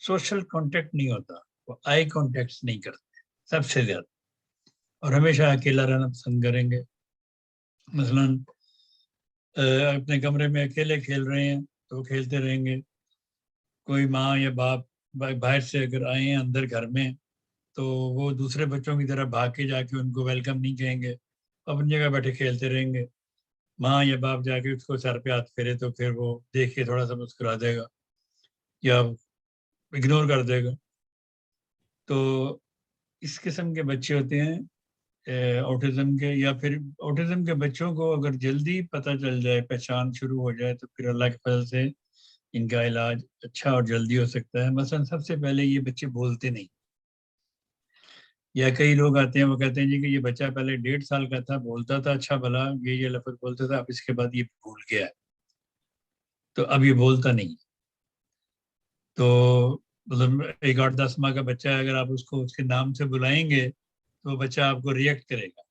Social contact نہیں ہوتا، وہ آئی کانٹیکٹ نہیں کرتے سب سے زیادہ، اور ہمیشہ اکیلا رہنا پسند کریں گے. مثلاً اپنے کمرے میں اکیلے کھیل رہے ہیں تو وہ کھیلتے رہیں گے. کوئی ماں یا باپ باہر سے اگر آئے ہیں اندر گھر میں تو وہ دوسرے بچوں کی طرح بھاگ کے جا کے ان کو ویلکم نہیں کہیں گے، اپنی جگہ بیٹھے کھیلتے رہیں گے. ماں یا باپ جا کے اس کو سر پہ ہاتھ پھیرے تو پھر وہ دیکھ کے تھوڑا سا مسکرا دے گا یا اگنور کر دے گا. تو اس قسم کے بچے ہوتے ہیں آٹزم کے. یا پھر آٹزم کے بچوں کو اگر جلدی پتہ چل جائے، پہچان شروع ہو جائے، تو پھر اللہ کے فضل سے ان کا علاج اچھا اور جلدی ہو سکتا ہے. مثلا سب سے پہلے یہ بچے بولتے نہیں، یا کئی لوگ آتے ہیں وہ کہتے ہیں جی کہ یہ بچہ پہلے 1.5 سال کا تھا، بولتا تھا اچھا بھلا، یہ لفظ بولتا تھا، اب اس کے بعد یہ بھول گیا ہے، تو اب یہ بولتا نہیں. تو مطلب 8-10 ماہ کا بچہ ہے، اگر آپ اس کو اس کے نام سے بلائیں گے تو وہ بچہ آپ کو ریئیکٹ کرے گا.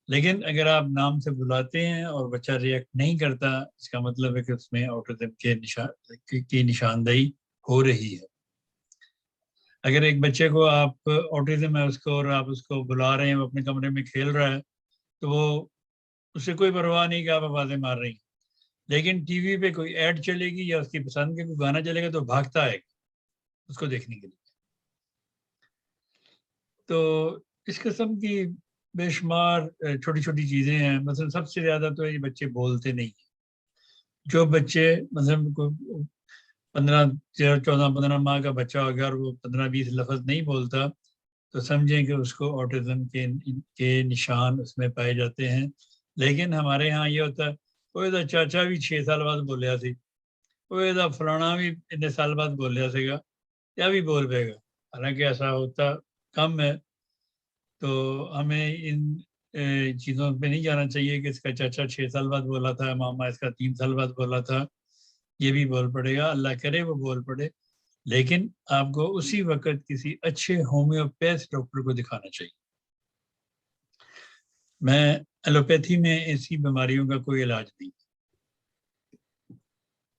لیکن اگر آپ نام سے بلاتے ہیں اور بچہ ریئیکٹ نہیں کرتا، اس کا مطلب ہے کہ اس میں آٹزم کی نشاندہی ہو رہی ہے. اگر ایک بچے کو آپ آٹزم ہے اس کو اور آپ اس کو بلا رہے ہیں، وہ اپنے کمرے میں کھیل رہا ہے، تو وہ اس سے کوئی پرواہ نہیں کہ آپ آوازیں مار رہی ہیں. لیکن ٹی وی پہ کوئی ایڈ چلے گی یا اس کی پسند کا کوئی گانا چلے گا تو بھاگتا ہے اس کو دیکھنے کے لیے. تو اس قسم کی بے شمار چھوٹی چھوٹی چیزیں ہیں. مثلا سب سے زیادہ تو یہ بچے بولتے نہیں ہیں. جو بچے مثلا 14-15 ماہ کا بچہ ہو گیا اور وہ 15-20 لفظ نہیں بولتا تو سمجھیں کہ اس کو آٹزم کے نشان اس میں پائے جاتے ہیں. لیکن ہمارے ہاں یہ ہوتا ہے وہ چاچا بھی 6 سال بعد بولیا سی، وہ فلانا بھی اتنے سال بعد بولیا سے گا یا بھی بول پے گا. حالانکہ ایسا ہوتا کم ہے. تو ہمیں ان چیزوں پہ نہیں جانا چاہیے کہ اس کا چاچا 6 سال بعد بولا تھا، ماما اس کا 3 سال بعد بولا تھا، یہ بھی بول پڑے گا. اللہ کرے وہ بول پڑے، لیکن آپ کو اسی وقت کسی اچھے ہومیوپیتھ ڈاکٹر کو دکھانا چاہیے. میں ایلوپیتھی میں ایسی بیماریوں کا کوئی علاج نہیں.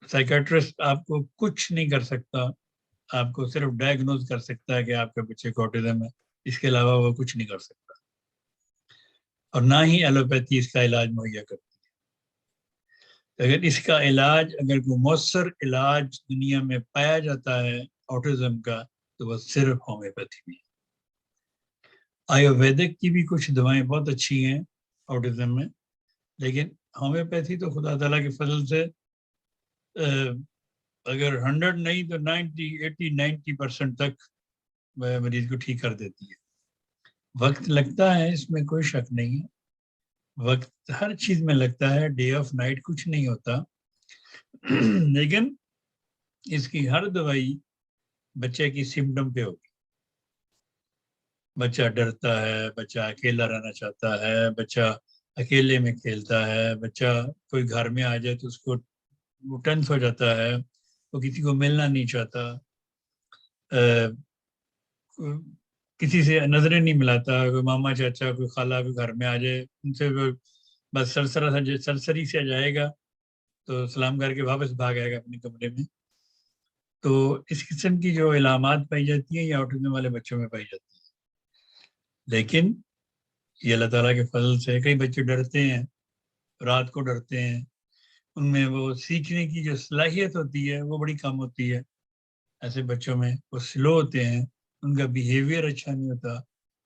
سائیکیٹرسٹ آپ کو کچھ نہیں کر سکتا، آپ کو صرف ڈائگنوز کر سکتا ہے کہ آپ کے بچے کو آٹزم ہے، اس کے علاوہ وہ کچھ نہیں کر سکتا. اور نہ ہی ایلوپیتھی اس کا علاج مہیا کرتی ہے. اگر اس کا علاج، اگر کوئی مؤثر علاج دنیا میں پایا جاتا ہے آٹزم کا، تو وہ صرف ہومیوپیتھی میں. آیورویدک کی بھی کچھ دوائیں بہت اچھی ہیں آٹزم میں، لیکن ہومیوپیتھی تو خدا تعالیٰ کے فضل سے اگر 100 نہیں تو 90-80-90% تک مریض کو ٹھیک کر دیتی ہے. وقت لگتا ہے، اس میں کوئی شک نہیں ہے، وقت ہر چیز میں لگتا ہے، ڈے آف نائٹ کچھ نہیں ہوتا. لیکن اس کی ہر دوائی بچے کی سمٹم پہ ہوگی. بچہ ڈرتا ہے، بچہ اکیلا رہنا چاہتا ہے، بچہ اکیلے میں کھیلتا ہے، بچہ کوئی گھر میں آ جائے تو اس کو وہ ٹینس ہو جاتا ہے، وہ کسی کو ملنا نہیں چاہتا، کسی سے نظریں نہیں ملاتا. کوئی ماما چاچا کوئی خالہ کوئی گھر میں آ جائے، ان سے بس سرسری سے جائے گا تو سلام کر کے واپس بھاگ آئے گا اپنے کمرے میں. تو اس قسم کی جو علامات پائی جاتی ہیں یہ آٹزم والے بچوں میں پائی جاتی ہیں. لیکن یہ اللہ تعالیٰ کے فضل سے کئی بچے ڈرتے ہیں، رات کو ڈرتے ہیں، ان میں وہ سیکھنے کی جو صلاحیت ہوتی ہے وہ بڑی کم ہوتی ہے. ایسے بچوں میں وہ سلو ہوتے ہیں، ان کا بیہیویئر اچھا نہیں ہوتا،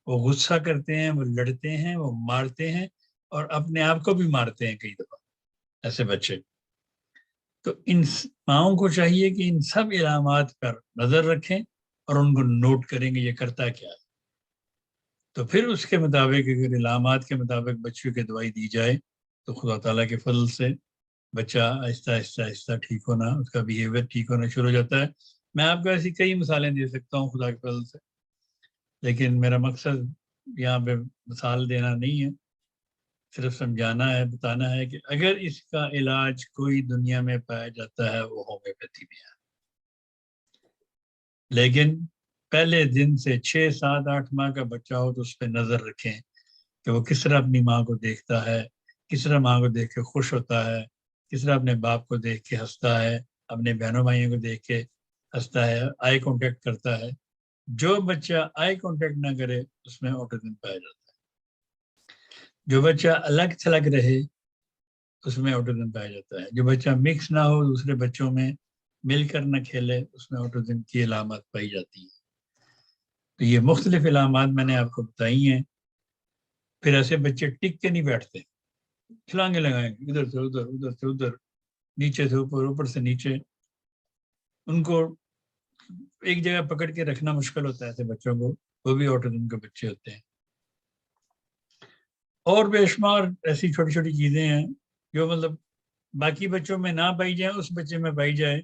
وہ غصہ کرتے ہیں، وہ لڑتے ہیں، وہ مارتے ہیں اور اپنے آپ کو بھی مارتے ہیں کئی دفعہ ایسے بچے. تو ان ماؤں کو چاہیے کہ ان سب علامات پر نظر رکھیں اور ان کو نوٹ کریں گے یہ کرتا کیا ہے. تو پھر اس کے مطابق اگر علامات کے مطابق بچوں کی دوائی دی جائے تو خدا تعالیٰ کے فضل سے بچہ آہستہ آہستہ آہستہ ٹھیک ہونا، اس کا بیہیویئر ٹھیک ہونا شروع ہو جاتا ہے. میں آپ کو ایسی کئی مثالیں دے سکتا ہوں خدا کے فضل سے، لیکن میرا مقصد یہاں پہ مثال دینا نہیں ہے، صرف سمجھانا ہے، بتانا ہے کہ اگر اس کا علاج کوئی دنیا میں پایا جاتا ہے وہ ہومیوپیتھی میں ہے. لیکن پہلے دن سے 6-7-8 ماہ کا بچہ ہو تو اس پہ نظر رکھیں کہ وہ کس طرح اپنی ماں کو دیکھتا ہے، کس طرح ماں کو دیکھ کے خوش ہوتا ہے، کس طرح اپنے باپ کو دیکھ کے ہنستا ہے، اپنے بہنوں بھائیوں کو دیکھ کے ہنستا ہے, آئی کانٹیکٹ کرتا ہے. جو بچہ آئی کانٹیکٹ نہ کرے اس میں آٹزم پایا جاتا ہے. جو بچہ الگ تھلگ رہے اس میں آٹزم پایا جاتا ہے. جو بچہ مکس نہ ہو, دوسرے بچوں میں مل کر نہ کھیلے, اس میں آٹزم کی علامات پائی جاتی ہیں. تو یہ مختلف علامات میں نے آپ کو بتائی ہیں. پھر ایسے بچے ٹک کے نہیں بیٹھتے, چھلانگے لگائیں گے ادھر سے ادھر, ادھر سے ادھر, نیچے سے اوپر, اوپر سے نیچے. ان کو ایک جگہ پکڑ کے رکھنا مشکل ہوتا ہے ایسے بچوں کو, وہ بھی آٹزم کے بچے ہوتے ہیں. اور بے شمار ایسی چھوٹی چھوٹی چیزیں ہیں جو مطلب باقی بچوں میں نہ پائی جائیں, اس بچے میں پائی جائے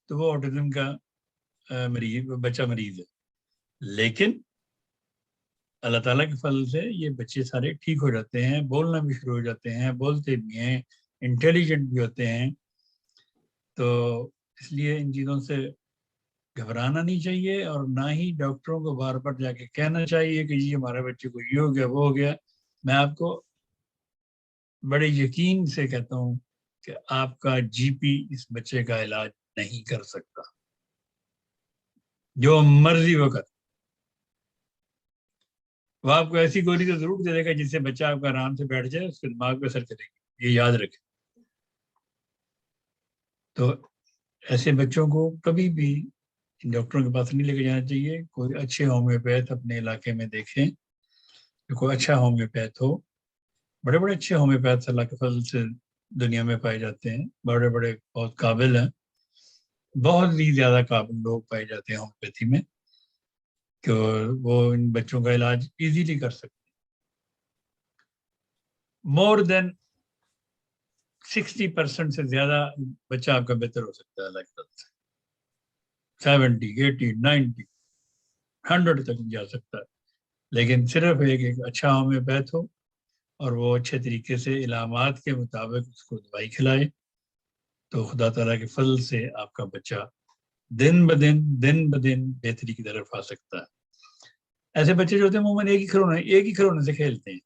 تو وہ آٹزم کا بچہ مریض ہے. لیکن اللہ تعالیٰ کے فضل سے یہ بچے سارے ٹھیک ہو جاتے ہیں, بولنا بھی شروع ہو جاتے ہیں, بولتے بھی ہیں, انٹیلیجنٹ بھی ہوتے ہیں. تو اس لیے ان چیزوں سے گھبرانا نہیں چاہیے, اور نہ ہی ڈاکٹروں کو بار بار جا کے کہنا چاہیے کہ جی ہمارے بچے کو یہ ہو گیا وہ ہو گیا. میں آپ کو بڑے یقین سے کہتا ہوں کہ آپ کا جی پی اس بچے کا علاج نہیں کر سکتا, جو مرضی وہ کر. وہ آپ کو ایسی گولی تو ضرور دے گا جس سے بچہ آپ کا آرام سے بیٹھ جائے, اس کے دماغ پہ اثر کرے گی, یہ یاد رکھیں. تو ایسے بچوں کو کبھی بھی ڈاکٹروں کے پاس نہیں لے کے جانا چاہیے. کوئی اچھے ہومیوپیتھ اپنے علاقے میں دیکھیں, کوئی اچھا ہومیوپیتھ ہو. بڑے بڑے اچھے ہومیوپیتھ اللہ کے فضل سے دنیا میں پائے جاتے ہیں, بڑے بڑے بہت قابل ہیں, بہت ہی زیادہ قابل لوگ پائے جاتے ہیں ہومیوپیتھی میں, کہ وہ ان بچوں کا علاج ایزیلی کر سکتے ہیں. مور دین 60% سے زیادہ بچہ آپ کا بہتر ہو سکتا ہے اللہ کے فضل سے. 70, 80, 90, 100 تک جا سکتا ہے. لیکن صرف ایک اچھا ہومیوپیتھ ہو اور وہ اچھے طریقے سے علامات کے مطابق اس کو دوائی کھلائے, تو خدا تعالیٰ کے فضل سے آپ کا بچہ دن بدن بہتری کی طرف آ سکتا ہے. ایسے بچے جو ہوتے ہیں عموماً ایک ہی کھلونے سے کھیلتے ہیں,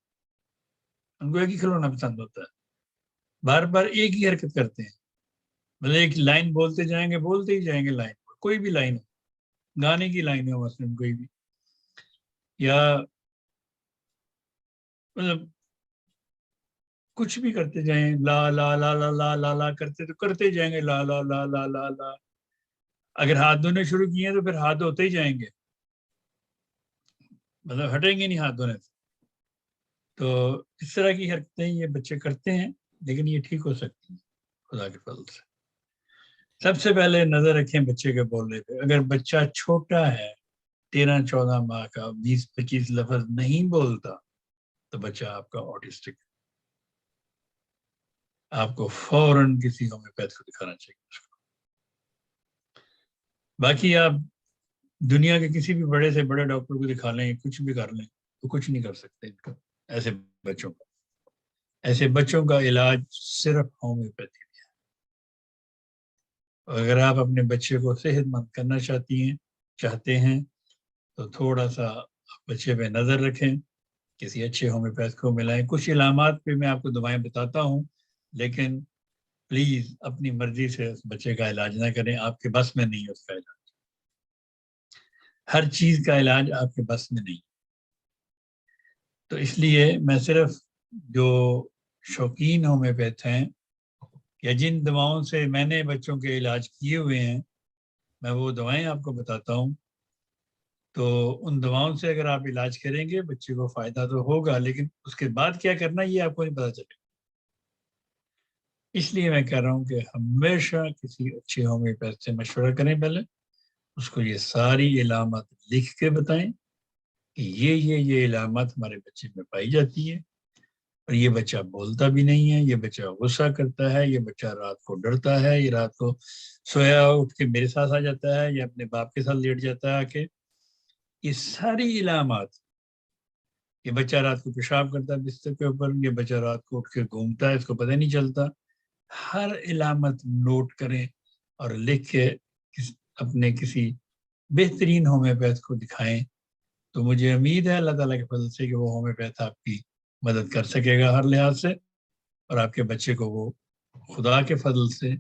ان کو ایک ہی کھلونا پسند ہوتا ہے, بار بار ایک ہی حرکت کرتے ہیں. مطلب ایک لائن بولتے ہی جائیں گے لائن, کوئی بھی لائن ہو, گانے کی لائن ہو مثلاً کوئی بھی, یا مطلب کچھ بھی کرتے جائیں, لا لا لا لا لا لا لا کرتے جائیں گے, لا لا لا لا لا لا. اگر ہاتھ دھونے شروع کیے ہیں تو پھر ہاتھ دھوتے ہی جائیں گے, مطلب ہٹیں گے نہیں ہاتھ دھونے سے. تو اس طرح کی حرکتیں یہ بچے کرتے ہیں, لیکن یہ ٹھیک ہو سکتی ہیں خدا کے فضل سے. سب سے پہلے نظر رکھیں بچے کے بولنے پہ. اگر بچہ چھوٹا ہے, 13-14 ماہ کا, 20-25 لفظ نہیں بولتا, تو بچہ آپ کا آٹسٹک. آپ کو فوراً کسی ہومیوپیتھ کو دکھانا چاہیے اس کو. باقی آپ دنیا کے کسی بھی بڑے سے بڑے ڈاکٹر کو دکھا لیں, کچھ بھی کر لیں, تو کچھ نہیں کر سکتے ان کا ایسے بچوں کا. ایسے بچوں کا علاج صرف ہومیوپیتھی میں ہے. اگر آپ اپنے بچے کو صحت مند کرنا چاہتے ہیں تو تھوڑا سا بچے پہ نظر رکھیں, کسی اچھے ہومیوپیتھ کو ملائیں. کچھ علامات پہ میں آپ کو دوائیں بتاتا ہوں, لیکن پلیز اپنی مرضی سے اس بچے کا علاج نہ کریں, آپ کے بس میں نہیں ہے اس کا علاج. ہر چیز کا علاج آپ کے بس میں نہیں. تو اس لیے میں صرف جو شوقین ہومیوپیتھ ہیں یا جن دواؤں سے میں نے بچوں کے علاج کیے ہوئے ہیں, میں وہ دوائیں آپ کو بتاتا ہوں. تو ان دواؤں سے اگر آپ علاج کریں گے بچے کو فائدہ تو ہوگا, لیکن اس کے بعد کیا کرنا یہ آپ کو نہیں پتا چلے. اس لیے میں کہہ رہا ہوں کہ ہمیشہ کسی اچھے ہومیوپیتھ سے مشورہ کریں, پہلے اس کو یہ ساری علامات لکھ کے بتائیں کہ یہ علامات ہمارے بچے میں پائی جاتی ہیں, اور یہ بچہ بولتا بھی نہیں ہے, یہ بچہ غصہ کرتا ہے, یہ بچہ رات کو ڈرتا ہے, یہ رات کو سویا اٹھ کے میرے ساتھ آ جاتا ہے, یا اپنے باپ کے ساتھ لیٹ جاتا ہے آ کے. یہ ساری علامات, یہ بچہ رات کو پیشاب کرتا ہے بستر کے اوپر, یہ بچہ رات کو اٹھ کے گھومتا ہے, اس کو پتہ نہیں چلتا. ہر علامت نوٹ کریں اور لکھ کے اپنے کسی بہترین ہومیوپیتھ کو دکھائیں. تو مجھے امید ہے اللہ تعالیٰ کے فضل سے کہ وہ ہومیوپیتھ آپ کی مدد کر سکے گا ہر لحاظ سے, اور آپ کے بچے کو وہ خدا کے فضل سے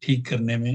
ٹھیک کرنے میں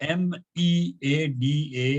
MEADAVATI।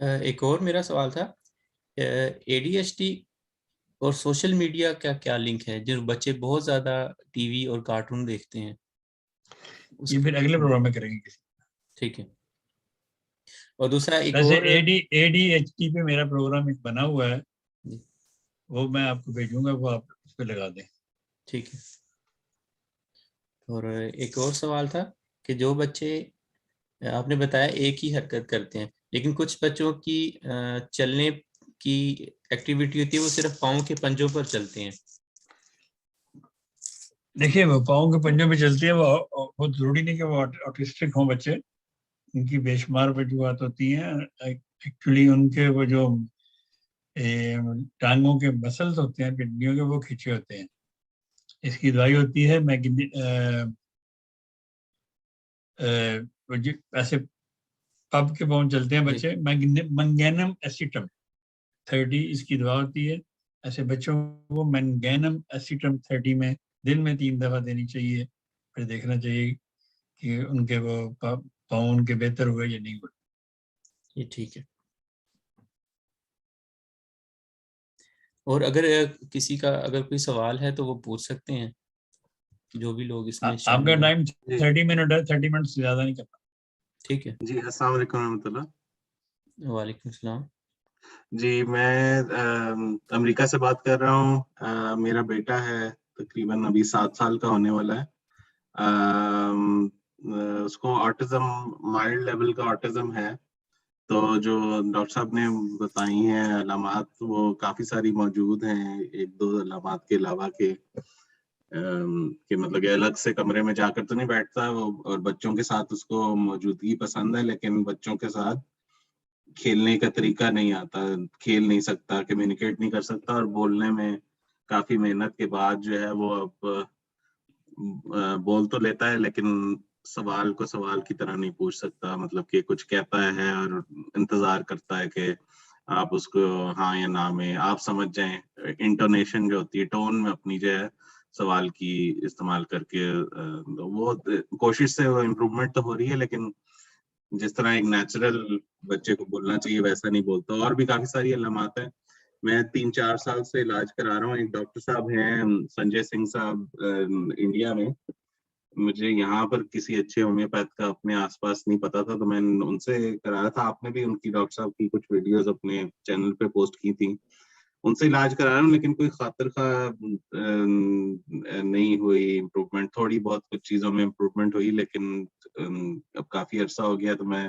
ایک اور میرا سوال تھا, ADHD اور سوشل میڈیا کا کیا لنک ہے؟ جو بچے بہت زیادہ ٹی وی اور کارٹون دیکھتے ہیں, یہ پھر اگلے پروگرام میں کریں گے. ٹھیک ہے. اور دوسرا ایک ویسے اور ADHD پہ میرا پروگرام ایک بنا ہوا ہے, وہ میں آپ کو بھیجوں گا, وہ آپ اس پہ لگا دیں. ٹھیک ہے. اور ایک اور سوال تھا کہ جو بچے آپ نے بتایا ایک ہی حرکت کرتے ہیں, لیکن کچھ بچوں کی چلنے کی ایکٹیویٹی ہوتی ہے, وہ صرف پاؤں کے پنجوں پر چلتے ہیں. دیکھیے وہ پاؤں کے پنجوں پہ چلتی ہے, وہ بہت ضروری نہیں کہ وہ آٹسٹک ہوں بچے, ان کی بے شمار وجوہات ہوتی ہیں. ایکچولی ان کے وہ جو ٹانگوں کے مسلز ہوتے ہیں, پنڈلیوں کے, وہ کھینچے ہوتے ہیں. اس کی دوائی ہوتی ہے ایسے پب کے پاؤں چلتے ہیں بچے, منگینم ایسیٹم 30 اس کی دوا ہوتی ہے. ایسے بچوں کو منگینم ایسیٹم 30 میں دن میں 3 دفعہ دینی چاہیے. پھر دیکھنا چاہیے کہ ان کے وہ پاؤں ان کے بہتر ہوئے یا نہیں ہوئے. یہ ٹھیک ہے. اور اگر کسی کا اگر کوئی سوال ہے تو وہ پوچھ سکتے ہیں, جو بھی لوگ اس میں آپ شامل کا ہیں. ٹائم 30 منٹ ہے, 30 منٹ سے زیادہ نہیں کرنا. ٹھیک ہے. جی السلام علیکم ورحمۃ اللہ. وعلیکم السلام. جی میں امریکہ سے بات کر رہا ہوں. میرا بیٹا ہے تقریباً ابھی 7 سال کا ہونے والا ہے. اس کو آٹزم, مائلڈ لیول کا آٹزم ہے. تو جو ڈاکٹر صاحب نے بتائی ہیں علامات, وہ کافی ساری موجود ہیں, 1-2 علامات کے علاوہ کہ مطلب کہ الگ سے کمرے میں جا کر تو نہیں بیٹھتا وہ, اور بچوں کے ساتھ اس کو موجودگی پسند ہے, لیکن بچوں کے ساتھ کھیلنے کا طریقہ نہیں آتا, کھیل نہیں سکتا, کمیونیکیٹ نہیں کر سکتا, اور بولنے میں کافی محنت کے بعد جو ہے وہ اب بول تو لیتا ہے, لیکن سوال کو سوال کی طرح نہیں پوچھ سکتا. مطلب کہ کچھ کہتا ہے اور انتظار کرتا ہے کہ آپ اس کو ہاں یا نہ میں آپ سمجھ جائیں. انٹونیشن جو ہوتی ہے, ٹون میں اپنی جو ہے سوال کی استعمال کر کے, وہ کوشش سے وہ امپروومنٹ تو ہو رہی ہے, لیکن جس طرح ایک نیچرل بچے کو بولنا چاہیے ویسا نہیں بولتا. اور بھی کافی ساری علامات ہیں. میں 3-4 سال سے علاج کرا رہا ہوں. ایک ڈاکٹر صاحب ہیں سنجے سنگھ صاحب انڈیا میں, مجھے یہاں پر کسی اچھے ہومیوپیتھ کا اپنے آس پاس نہیں پتا تھا, تو میں ان سے کرایا تھا. آپ نے بھی ان کی ڈاکٹر صاحب کی کچھ ویڈیوز اپنے چینل پہ پوسٹ کی تھی, ان سے علاج کرا رہا ہوں, لیکن کوئی خاطر خواہ نہیں ہوئی امپروومنٹ. تھوڑی بہت کچھ چیزوں میں امپروومنٹ ہوئی, لیکن اب کافی عرصہ ہو گیا, تو میں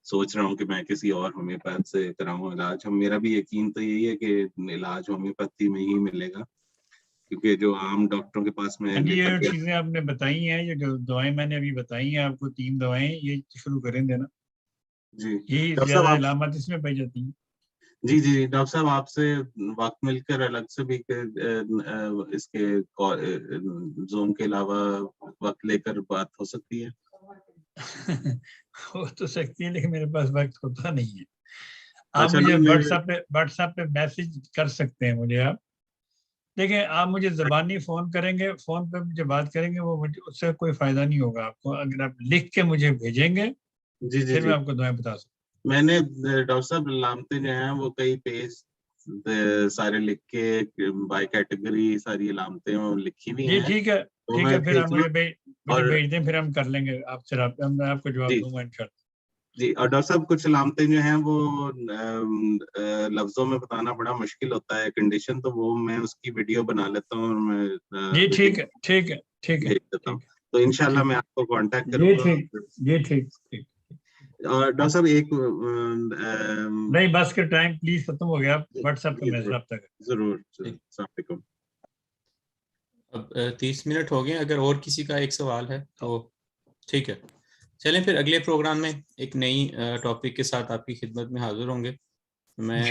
سوچ رہا ہوں کہ میں کسی اور ہومیوپیتھ سے کراؤں علاج. میرا بھی یقین تو یہی ہے کہ علاج ہومیوپیتھی میں ہی ملے گا, کیونکہ جو عام ڈاکٹروں کے پاس میں لے یہ کر گیا. چیزیں آپ نے بتائی ہیں, یہ جو دوائیں میں نے ابھی بتائی ہیں آپ کو, 3 دوائیں, یہ شروع کریں دینا. جی یہی ڈاکٹر زیادہ صاحب, علامات اس میں پائی جاتی ہیں. جی ڈاکٹر صاحب, آپ سے وقت مل کر الگ سے بھی اس کے زوم کے علاوہ وقت لے کر بات ہو سکتی ہے. ہو تو سکتی ہے, لیکن میرے پاس وقت ہوتا نہیں ہے. آپ اچھا مجھے نا, واٹس ایپ پہ میسج کر سکتے ہیں مجھے. آپ دیکھیں, آپ مجھے زبانی فون کریں گے, فون پہ مجھے بات کریں گے, وہ اس سے کوئی فائدہ نہیں ہوگا آپ کو. اگر آپ لکھ کے مجھے بھیجیں گے پھر میں آپ کو دعائیں بتا سکتا ہوں. میں نے ڈاکٹر صاحب علامتیں جو ہیں وہ کئی پیج سارے لکھ کے بائی کیٹیگری ساری علامتیں لکھی ہوئی جی ہیں. ٹھیک ہے, ٹھیک ہے, پھر آپ مجھے بھیج دیں, پھر ہم کر لیں گے آپ سے رابطہ, میں آپ کو جواب دوں گا انشاءاللہ. جی. اور ڈاکٹر صاحب کچھ علامتیں جو ہیں وہ لفظوں میں بتانا بڑا مشکل ہوتا ہے کنڈیشن, تو وہ میں اس کی ویڈیو بنا لیتا ہوں اور میں جی ٹھیک ہے, ٹھیک ہے, ٹھیک ہے, بھیج دیتا ہوں. تو انشاءاللہ میں آپ کو کانٹیکٹ کروں گا. جی ٹھیک. اور ڈاکٹر صاحب ایک نہیں, بس کے ٹائم پلیز ختم ہو گیا. واٹس ایپ پہ میسج رابطہ کریں. ضرور. السلام علیکم. اب 30 منٹ ہو گئے. اگر اور کسی کا ایک سوال ہے تو ٹھیک ہے, چلیں پھر اگلے پروگرام میں ایک نئی ٹاپک کے ساتھ آپ کی خدمت میں حاضر ہوں گے. میں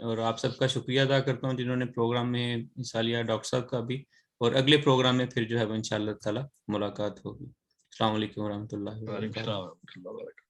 اور آپ سب کا شکریہ ادا کرتا ہوں جنہوں نے پروگرام میں حصہ لیا, ڈاکٹر صاحب کا بھی. اور اگلے پروگرام میں پھر جو ہے وہ انشاءاللہ تعالی ملاقات ہوگی. السلام علیکم ورحمۃ اللہ وبرکاتہ.